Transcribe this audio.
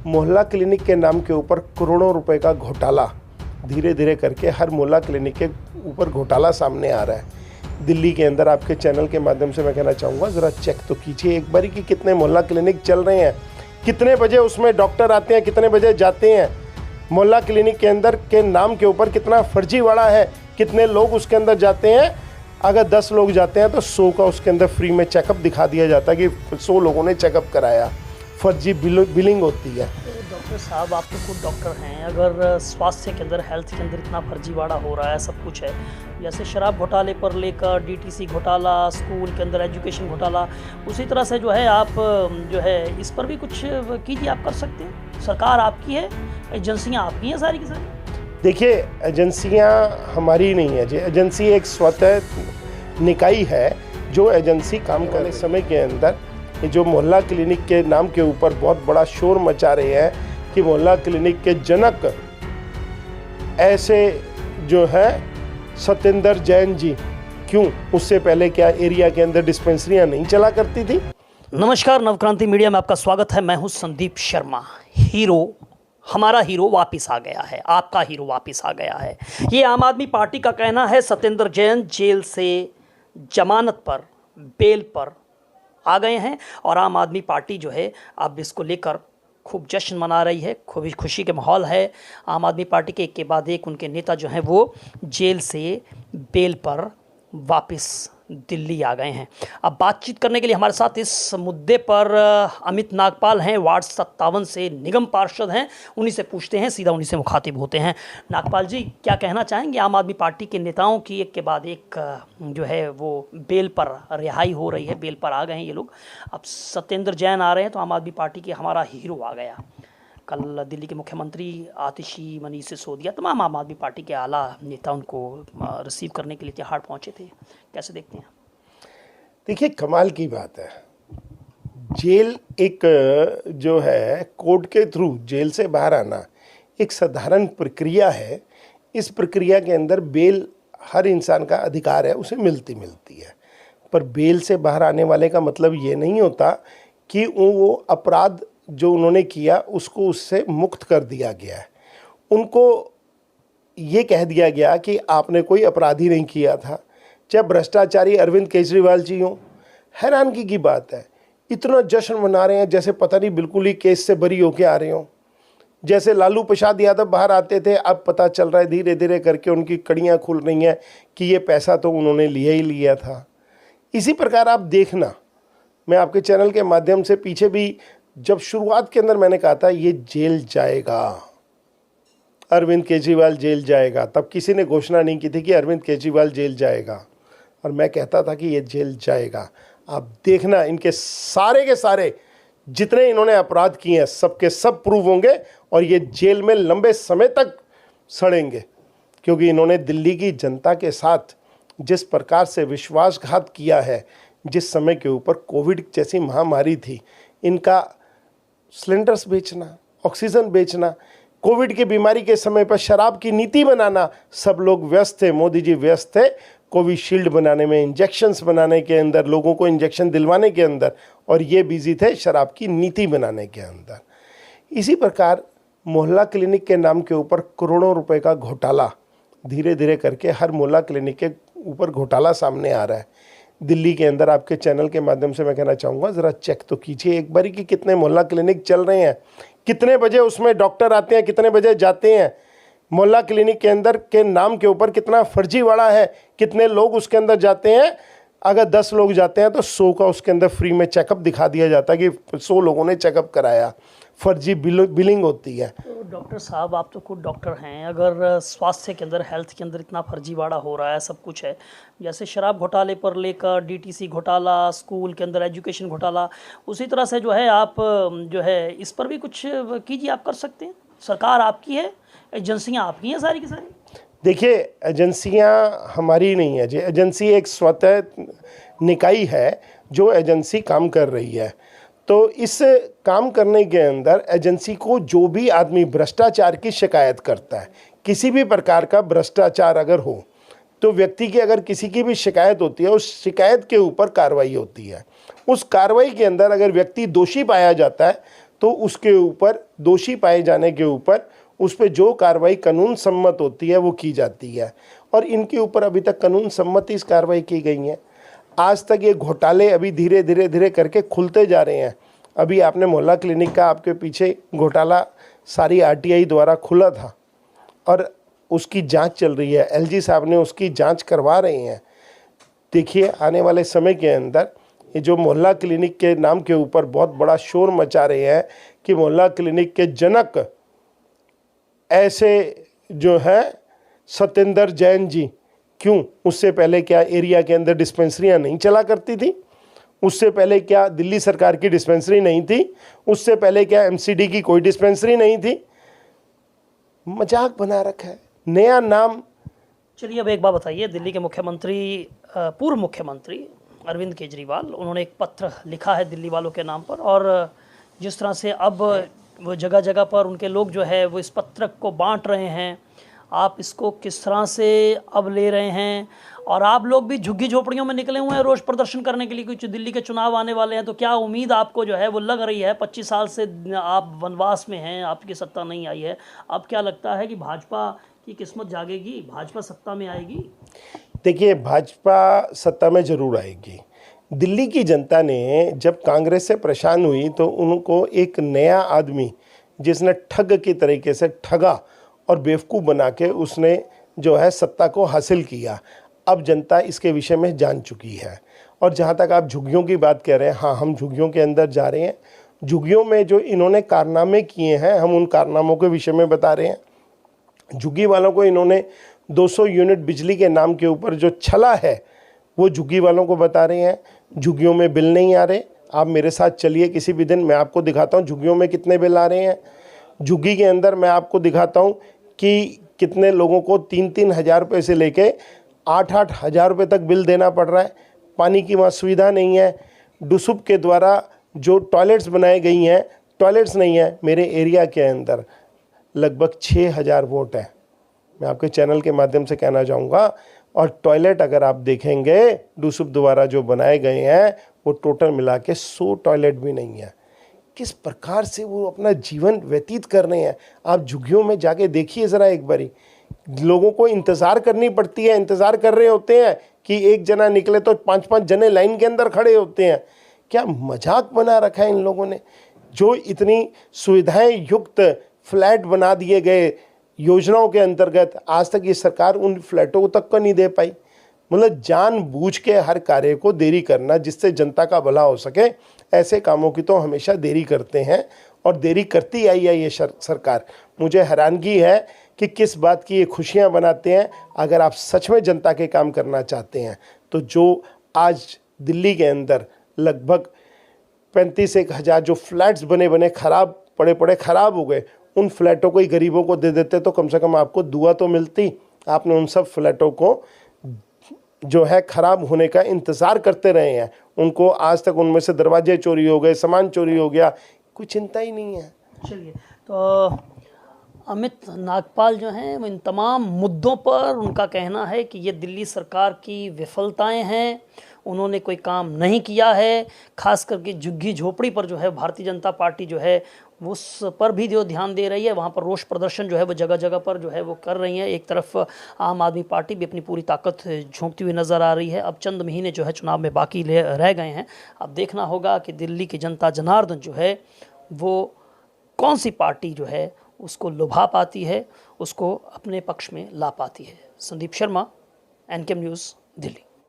मोहल्ला क्लिनिक के नाम के ऊपर करोड़ों रुपए का घोटाला धीरे धीरे करके हर मोहल्ला क्लिनिक के ऊपर घोटाला सामने आ रहा है। दिल्ली के अंदर आपके चैनल के माध्यम से मैं कहना चाहूँगा, ज़रा चेक तो कीजिए एक बारी कि कितने मोहल्ला क्लिनिक चल रहे हैं, कितने बजे उसमें डॉक्टर आते हैं, कितने बजे जाते हैं। मोहल्ला क्लिनिक के अंदर के नाम के ऊपर कितना फर्जीवाड़ा है, कितने लोग उसके अंदर जाते हैं। अगर 10 लोग जाते हैं तो 100 का उसके अंदर फ्री में चेकअप दिखा दिया जाता है कि 100 लोगों ने चेकअप कराया। फर्जी बिलिंग होती है। डॉक्टर साहब, आप तो खुद डॉक्टर हैं, अगर स्वास्थ्य के अंदर, हेल्थ के अंदर इतना फर्जीवाड़ा हो रहा है, सब कुछ है, जैसे शराब घोटाले पर लेकर डीटीसी घोटाला, स्कूल के अंदर एजुकेशन घोटाला, उसी तरह से जो है आप जो है इस पर भी कुछ कीजिए। आप कर सकते हैं, सरकार आपकी है, एजेंसियाँ आपकी हैं सारी की सारी। देखिए, एजेंसियां हमारी नहीं है जी। एजेंसी एक स्वतः निकाय है जो एजेंसी काम करने समय के अंदर ये जो मोहल्ला क्लिनिक के नाम के ऊपर बहुत बड़ा शोर मचा रहे हैं कि मोहल्ला क्लिनिक के जनक ऐसे जो है सत्येंद्र जैन जी, क्यों उससे पहले क्या एरिया के अंदर डिस्पेंसरियां नहीं चला करती थी? नमस्कार, नवक्रांति मीडिया में आपका स्वागत है। मैं हूं संदीप शर्मा। हमारा हीरो वापस आ गया है, आपका हीरो वापस आ गया है। ये आम आदमी पार्टी का कहना है। सत्येंद्र जैन जेल से जमानत पर, बेल पर आ गए हैं और आम आदमी पार्टी जो है अब इसको लेकर खूब जश्न मना रही है, खूब खुशी के माहौल है। आम आदमी पार्टी के एक के बाद एक उनके नेता जो हैं वो जेल से बेल पर वापस दिल्ली आ गए हैं। अब बातचीत करने के लिए हमारे साथ इस मुद्दे पर अमित नागपाल हैं, वार्ड 57 से निगम पार्षद हैं। उन्हीं से पूछते हैं, सीधा उन्हीं से मुखातिब होते हैं। नागपाल जी, क्या कहना चाहेंगे? आम आदमी पार्टी के नेताओं की एक के बाद एक जो है वो बेल पर रिहाई हो रही है, बेल पर आ गए हैं ये लोग। अब सत्येंद्र जैन आ रहे हैं तो आम आदमी पार्टी के हमारा हीरो आ गया। कल दिल्ली के मुख्यमंत्री आतिशी, मनीष सिसोदिया, तमाम आम आदमी पार्टी के आला नेता उनको रिसीव करने के लिए तिहाड़ पहुंचे थे। कैसे देखते हैं? देखिए, कमाल की बात है। जेल एक जो है कोर्ट के थ्रू जेल से बाहर आना एक साधारण प्रक्रिया है। इस प्रक्रिया के अंदर बेल हर इंसान का अधिकार है, उसे मिलती है। पर बेल से बाहर आने वाले का मतलब ये नहीं होता कि वो अपराध जो उन्होंने किया उसको उससे मुक्त कर दिया गया है। उनको ये कह दिया गया कि आपने कोई अपराध ही नहीं किया था। चाहे भ्रष्टाचारी अरविंद केजरीवाल जी हों, हैरानगी की बात है, इतना जश्न मना रहे हैं जैसे पता नहीं बिल्कुल ही केस से बरी होके आ रहे हों। जैसे लालू प्रसाद यादव बाहर आते थे, अब पता चल रहा है धीरे धीरे करके उनकी कड़ियाँ खुल रही हैं कि ये पैसा तो उन्होंने लिया ही लिया था। इसी प्रकार आप देखना, मैं आपके चैनल के माध्यम से पीछे भी जब शुरुआत के अंदर मैंने कहा था ये जेल जाएगा, अरविंद केजरीवाल जेल जाएगा, तब किसी ने घोषणा नहीं की थी कि अरविंद केजरीवाल जेल जाएगा, और मैं कहता था कि ये जेल जाएगा। आप देखना, इनके सारे के सारे जितने इन्होंने अपराध किए हैं सबके सब प्रूव होंगे और ये जेल में लंबे समय तक सड़ेंगे, क्योंकि इन्होंने दिल्ली की जनता के साथ जिस प्रकार से विश्वासघात किया है, जिस समय के ऊपर कोविड जैसी महामारी थी, इनका सिलेंडर्स बेचना, ऑक्सीजन बेचना, कोविड की बीमारी के समय पर शराब की नीति बनाना, सब लोग व्यस्त थे। मोदी जी व्यस्त थे कोविशील्ड बनाने में, इंजेक्शंस बनाने के अंदर, लोगों को इंजेक्शन दिलवाने के अंदर, और ये बिजी थे शराब की नीति बनाने के अंदर। इसी प्रकार मोहल्ला क्लिनिक के नाम के ऊपर करोड़ों रुपए का घोटाला धीरे धीरे करके हर मोहल्ला क्लिनिक के ऊपर घोटाला सामने आ रहा है। दिल्ली के अंदर आपके चैनल के माध्यम से मैं कहना चाहूँगा, ज़रा चेक तो कीजिए एक बारी कि कितने मोहल्ला क्लिनिक चल रहे हैं, कितने बजे उसमें डॉक्टर आते हैं, कितने बजे जाते हैं। मोहल्ला क्लिनिक के अंदर के नाम के ऊपर कितना फर्जीवाड़ा है, कितने लोग उसके अंदर जाते हैं। अगर 10 लोग जाते हैं तो 100 का उसके अंदर फ्री में चेकअप दिखा दिया जाता है कि 100 लोगों ने चेकअप कराया। फर्जी बिलिंग होती है। तो डॉक्टर साहब, आप तो खुद डॉक्टर हैं, अगर स्वास्थ्य के अंदर, हेल्थ के अंदर इतना फर्जीवाड़ा हो रहा है, सब कुछ है, जैसे शराब घोटाले पर लेकर डीटीसी घोटाला, स्कूल के अंदर एजुकेशन घोटाला, उसी तरह से जो है आप जो है इस पर भी कुछ कीजिए। आप कर सकते हैं, सरकार आपकी है, एजेंसियाँ आपकी हैं सारी की सारी। देखिए, एजेंसियां हमारी नहीं है जी। एजेंसी एक स्वतः निकाय है जो एजेंसी काम कर रही है। तो इस काम करने के अंदर एजेंसी को जो भी आदमी भ्रष्टाचार की शिकायत करता है, किसी भी प्रकार का भ्रष्टाचार अगर हो, तो व्यक्ति की अगर किसी की भी शिकायत होती है, उस शिकायत के ऊपर कार्रवाई होती है। उस कार्रवाई के अंदर अगर व्यक्ति दोषी पाया जाता है तो उसके ऊपर दोषी पाए जाने के ऊपर उस पर जो कार्रवाई कानून सम्मत होती है वो की जाती है। और इनके ऊपर अभी तक कानून सम्मत इस कार्रवाई की गई है। आज तक ये घोटाले अभी धीरे धीरे धीरे करके खुलते जा रहे हैं। अभी आपने मोहल्ला क्लिनिक का आपके पीछे घोटाला सारी आरटीआई द्वारा खुला था और उसकी जांच चल रही है। एलजी साहब ने उसकी जांच करवा रहे हैं। देखिए आने वाले समय के अंदर ये जो मोहल्ला क्लिनिक के नाम के ऊपर बहुत बड़ा शोर मचा रहे हैं कि मोहल्ला क्लिनिक के जनक ऐसे जो है सत्येंद्र जैन जी, क्यों उससे पहले क्या एरिया के अंदर डिस्पेंसरियां नहीं चला करती थी? उससे पहले क्या दिल्ली सरकार की डिस्पेंसरी नहीं थी? उससे पहले क्या एमसीडी की कोई डिस्पेंसरी नहीं थी? मजाक बना रखा है, नया नाम। चलिए अब एक बात बताइए, दिल्ली के मुख्यमंत्री पूर्व मुख्यमंत्री अरविंद केजरीवाल, उन्होंने एक पत्र लिखा है दिल्ली वालों के नाम पर, और जिस तरह से अब वो जगह जगह पर उनके लोग जो है वो इस पत्र को बांट रहे हैं, आप इसको किस तरह से अब ले रहे हैं? और आप लोग भी झुग्गी झोपड़ियों में निकले हुए हैं रोज़ प्रदर्शन करने के लिए, कुछ दिल्ली के चुनाव आने वाले हैं, तो क्या उम्मीद आपको जो है वो लग रही है? 25 साल से आप वनवास में हैं, आपकी सत्ता नहीं आई है, अब क्या लगता है कि भाजपा की किस्मत जागेगी, भाजपा सत्ता में आएगी? देखिए भाजपा सत्ता में जरूर आएगी। दिल्ली की जनता ने जब कांग्रेस से परेशान हुई तो उनको एक नया आदमी जिसने ठग के तरीके से ठगा और बेवकूफ़ बना के उसने जो है सत्ता को हासिल किया। अब जनता इसके विषय में जान चुकी है। और जहाँ तक आप झुग्गियों की बात कह रहे हैं, हाँ हम झुग्गियों के अंदर जा रहे हैं। झुग्गियों में जो इन्होंने कारनामे किए हैं हम उन कारनामों के विषय में बता रहे हैं। झुग्गी वालों को इन्होंने 200 यूनिट बिजली के नाम के ऊपर जो छला है वो झुग्गी वालों को बता रहे हैं। झुग्गियों में बिल नहीं आ रहे, आप मेरे साथ चलिए किसी भी दिन, मैं आपको दिखाता हूँ झुग्गियों में कितने बिल आ रहे हैं। झुग्गी के अंदर मैं आपको दिखाता हूँ कि कितने लोगों को 3-3 हज़ार रुपये से लेके 8-8 हज़ार रुपये तक बिल देना पड़ रहा है। पानी की वहाँ सुविधा नहीं है। डुसुब के द्वारा जो टॉयलेट्स बनाई गई हैं, टॉयलेट्स नहीं है। मेरे एरिया के अंदर लगभग 6,000 वोट है, मैं आपके चैनल के माध्यम से कहना चाहूँगा। और टॉयलेट अगर आप देखेंगे डुसुब द्वारा जो बनाए गए हैं वो टोटल मिला के 100 टॉयलेट भी नहीं है। किस प्रकार से वो अपना जीवन व्यतीत कर रहे हैं, आप झुग्गियों में जाके देखिए ज़रा एक बारी। लोगों को इंतज़ार करनी पड़ती है, इंतज़ार कर रहे होते हैं कि एक जना निकले तो 5-5 जने लाइन के अंदर खड़े होते हैं। क्या मजाक बना रखा है इन लोगों ने। जो इतनी सुविधाएं युक्त फ्लैट बना दिए गए योजनाओं के अंतर्गत, आज तक ये सरकार उन फ्लैटों तक को नहीं दे पाई। मतलब जानबूझ के हर कार्य को देरी करना जिससे जनता का भला हो सके, ऐसे कामों की तो हमेशा देरी करते हैं और देरी करती आई है ये सरकार। मुझे हैरानगी है कि किस बात की ये खुशियां बनाते हैं। अगर आप सच में जनता के काम करना चाहते हैं तो जो आज दिल्ली के अंदर लगभग 35-1 हज़ार जो फ्लैट्स बने बने खराब पड़े खराब हो गए, उन फ्लैटों को ही गरीबों को दे देते तो कम से कम आपको दुआ तो मिलती। आपने उन सब फ्लैटों को जो है ख़राब होने का इंतज़ार करते रहे हैं। उनको आज तक उनमें से दरवाजे चोरी हो गए, सामान चोरी हो गया, कोई चिंता ही नहीं है। चलिए, तो अमित नागपाल जो हैं वो इन तमाम मुद्दों पर उनका कहना है कि ये दिल्ली सरकार की विफलताएं हैं, उन्होंने कोई काम नहीं किया है। खास करके झुग्गी झोपड़ी पर जो है भारतीय जनता पार्टी जो है उस पर भी जो ध्यान दे रही है, वहाँ पर रोष प्रदर्शन जो है वो जगह जगह पर जो है वो कर रही है। एक तरफ आम आदमी पार्टी भी अपनी पूरी ताकत झोंकती हुई नज़र आ रही है। अब चंद महीने जो है चुनाव में बाकी रह गए हैं। अब देखना होगा कि दिल्ली की जनता जनार्दन जो है वो कौन सी पार्टी जो है उसको लुभा पाती है, उसको अपने पक्ष में ला पाती है। संदीप शर्मा, एनकेएम न्यूज़, दिल्ली।